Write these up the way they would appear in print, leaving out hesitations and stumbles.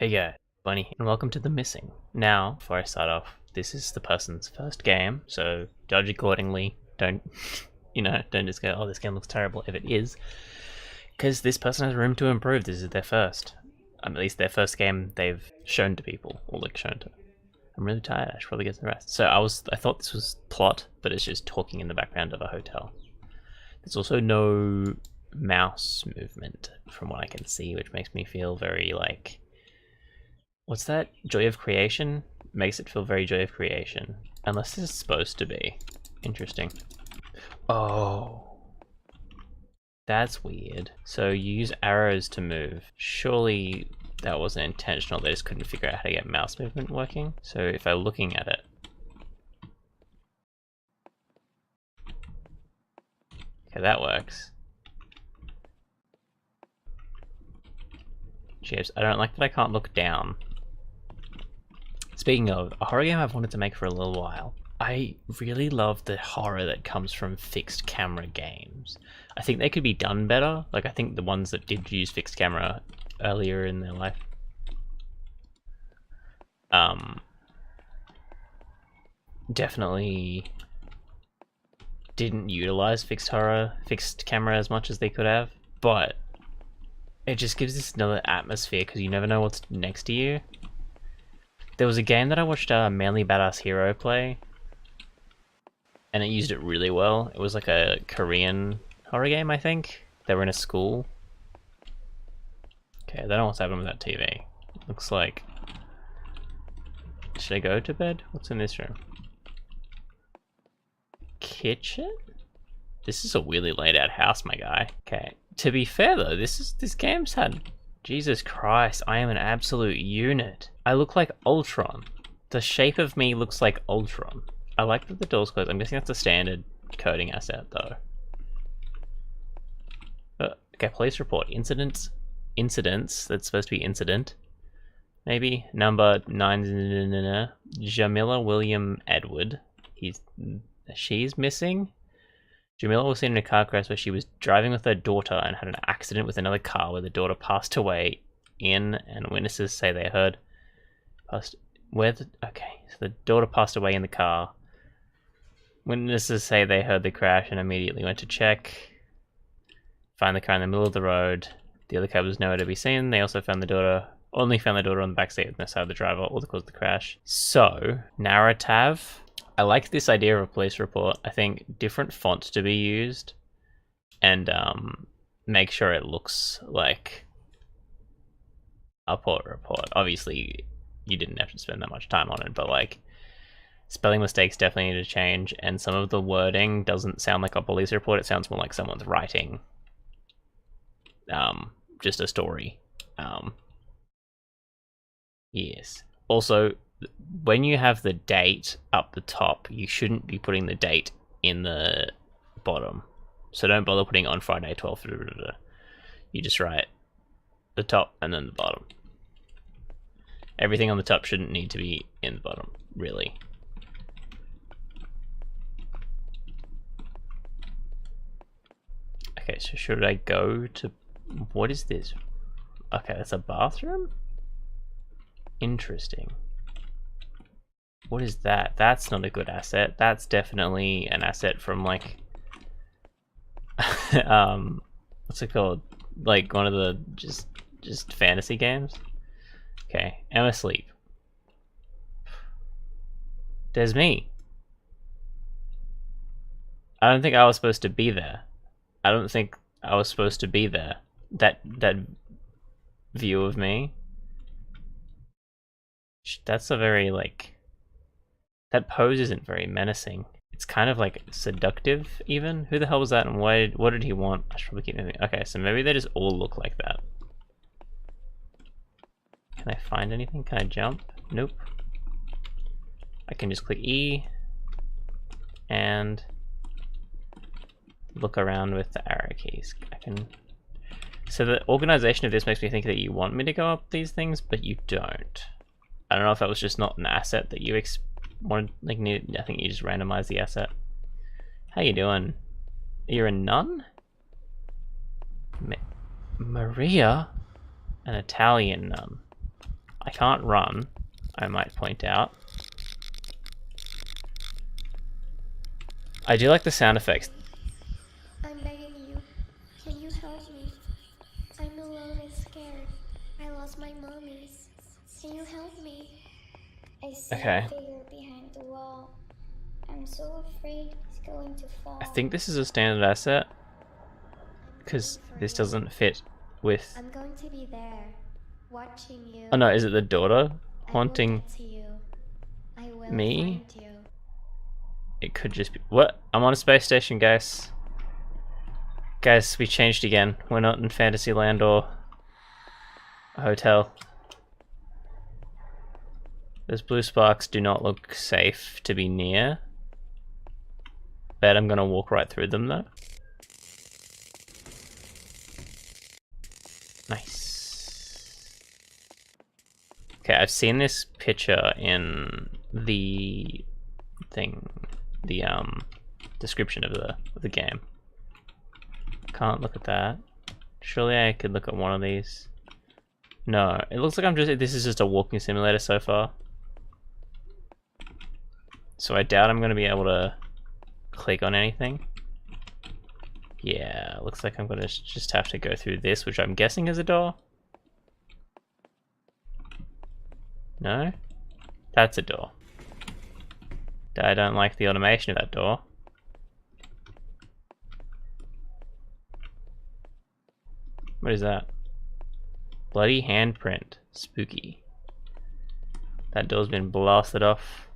Hey guys, Bunny, and welcome to The Missing. Now, before I start off, this is the person's first game, so judge accordingly. Don't, don't just go, oh, this game looks terrible if it is. Because this person has room to improve. This is their first. At least their first game they've shown to people, or like shown to. I'm really tired, I should probably get some rest. So I thought this was plot, but it's just talking in the background of a hotel. There's also no mouse movement from what I can see, which makes me feel very like, what's that? Joy of creation? Makes it feel very joy of creation. Unless this is supposed to be. Interesting. Oh. That's weird. So you use arrows to move. Surely that wasn't intentional. They just couldn't figure out how to get mouse movement working. So if I'm looking at it. Okay, that works. Jeez, I don't like that I can't look down. Speaking of, a horror game I've wanted to make for a little while. I really love the horror that comes from fixed camera games. I think they could be done better. Like, I think the ones that did use fixed camera earlier in their life definitely didn't utilize fixed camera as much as they could have, but it just gives this another atmosphere because you never know what's next to you. There was a game that I watched Manly Badass Hero play, and it used it really well. It was like a Korean horror game, I think. They were in a school. Okay, I don't know what's happening with that TV. Looks like... Should I go to bed? What's in this room? Kitchen? This is a weirdly laid out house, my guy. Okay, to be fair though, this game's had... Jesus Christ, I am an absolute unit. I look like Ultron. The shape of me looks like Ultron. I like that the door's closed. I'm guessing that's a standard coding asset though. Okay, police report. Incidents. That's supposed to be incident. Maybe. Number 9. Jamila William Edward. She's missing. Jamila was seen in a car crash where she was driving with her daughter and had an accident with another car where the daughter passed away in, and witnesses say they heard... Okay, so the daughter passed away in the car. Witnesses say they heard the crash and immediately went to check. Find the car in the middle of the road. The other car was nowhere to be seen. They also found the daughter on the backseat with no side of the driver, or the cause of the crash. So, narrative. I like this idea of a police report. I think different fonts to be used, and make sure it looks like a court report. Obviously, you didn't have to spend that much time on it, but like, spelling mistakes definitely need to change, and some of the wording doesn't sound like a police report. It sounds more like someone's writing just a story. Yes. Also, when you have the date up the top, you shouldn't be putting the date in the bottom. So don't bother putting on Friday 12th. You just write the top and then the bottom. Everything on the top shouldn't need to be in the bottom, really. Okay, so should I go to... What is this? Okay, that's a bathroom? Interesting. What is that? That's not a good asset. That's definitely an asset from like... what's it called? Like one of the just fantasy games? Okay, I'm asleep. There's me. I don't think I was supposed to be there. I don't think I was supposed to be there. That view of me. That's a very like... That pose isn't very menacing. It's kind of like seductive even. Who the hell was that and what did he want? I should probably keep moving. Okay, so maybe they just all look like that. Can I find anything? Can I jump? Nope. I can just click E and look around with the arrow keys. I can... So the organization of this makes me think that you want me to go up these things, but you don't. I don't know if that was just not an asset that you wanted, like, needed. I think you just randomized the asset. How you doing? You're a nun? Maria? An Italian nun. I can't run, I might point out. I do like the sound effects. I'm begging you. Can you help me? I'm alone and scared. I lost my mummies. Can you help me? I see Okay. a figure behind the wall. I'm so afraid it's going to fall. I think this is a standard asset, because this doesn't fit with... I'm going to be there, watching you. Oh no, is it the daughter haunting I will get to you. I will me? find you. It could just be... What? I'm on a space station, guys. Guys, we changed again. We're not in Fantasyland or a hotel. Those blue sparks do not look safe to be near. Bet I'm gonna walk right through them though. Nice. Okay, I've seen this picture in the thing, the description of the game. Can't look at that. Surely I could look at one of these. No, it looks like this is just a walking simulator so far. So I doubt I'm gonna be able to click on anything. Yeah, looks like I'm gonna just have to go through this, which I'm guessing is a door. No? That's a door. I don't like the automation of that door. What is that? Bloody handprint. Spooky. That door's been blasted off.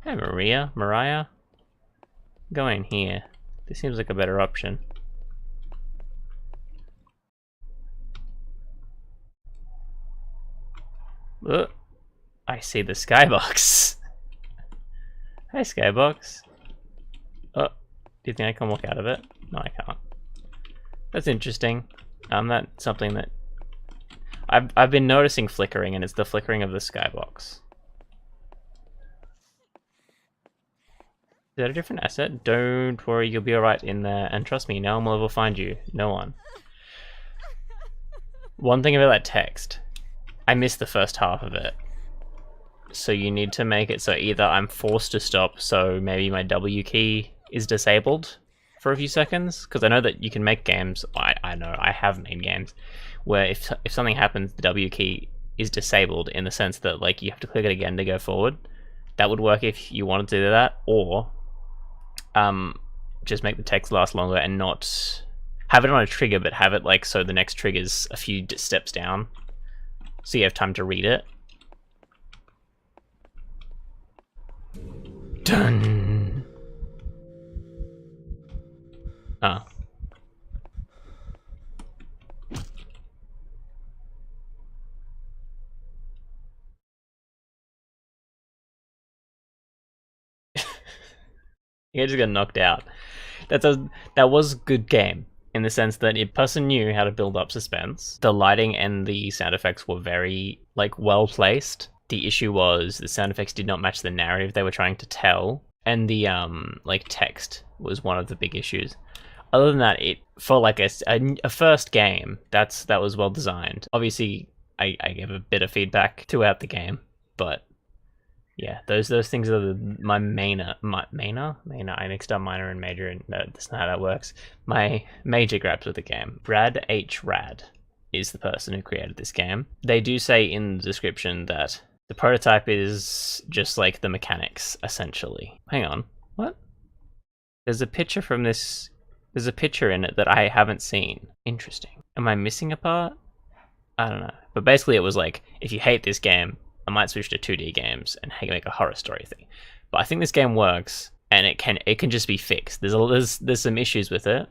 Hey, Mariah? Go in here. This seems like a better option. Ugh. I see the skybox. Hey, skybox. Oh, do you think I can walk out of it? No, I can't. That's interesting. That's something that I've been noticing flickering, and it's the flickering of the skybox. Is that a different asset? Don't worry, you'll be alright in there. And trust me, no one will ever find you. No one. One thing about that text. I missed the first half of it. So you need to make it so either I'm forced to stop, so maybe my W key is disabled for a few seconds. Because I know that you can make games, I know, I have made games, where if something happens, the W key is disabled in the sense that like you have to click it again to go forward. That would work if you wanted to do that, or just make the text last longer and not have it on a trigger, but have it like so the next trigger's a few steps down, so you have time to read it. Done. Oh. He just got knocked out. That was a good game in the sense that a person knew how to build up suspense. The lighting and the sound effects were very like well placed. The issue was the sound effects did not match the narrative they were trying to tell, and the like text was one of the big issues. Other than that, it for like a first game, that was well designed. Obviously, I gave a bit of feedback throughout the game, but yeah, those things are my minor. I mixed up minor and major, and no, that's not how that works. My major grabs with the game. Brad H. Rad is the person who created this game. They do say in the description that the prototype is just like the mechanics, essentially. Hang on, what? There's a picture from this. There's a picture in it that I haven't seen. Interesting. Am I missing a part? I don't know. But basically, it was like, if you hate this game, I might switch to 2D games and make a horror story thing. But I think this game works, and it can just be fixed. There's some issues with it,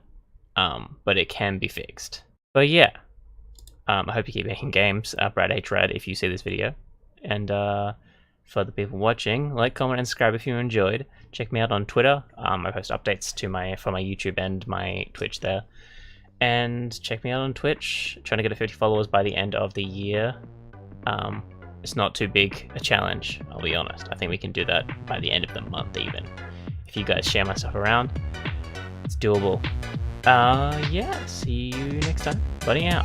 but it can be fixed. But yeah, I hope you keep making games, Brad H. Rad, if you see this video. And for the people watching, like, comment, and subscribe if you enjoyed. Check me out on Twitter. I post updates for my YouTube and my Twitch there. And check me out on Twitch. Trying to get to 50 followers by the end of the year. It's not too big a challenge, I'll be honest. I think we can do that by the end of the month even. If you guys share my stuff around, it's doable. Yeah, see you next time. Buddy out.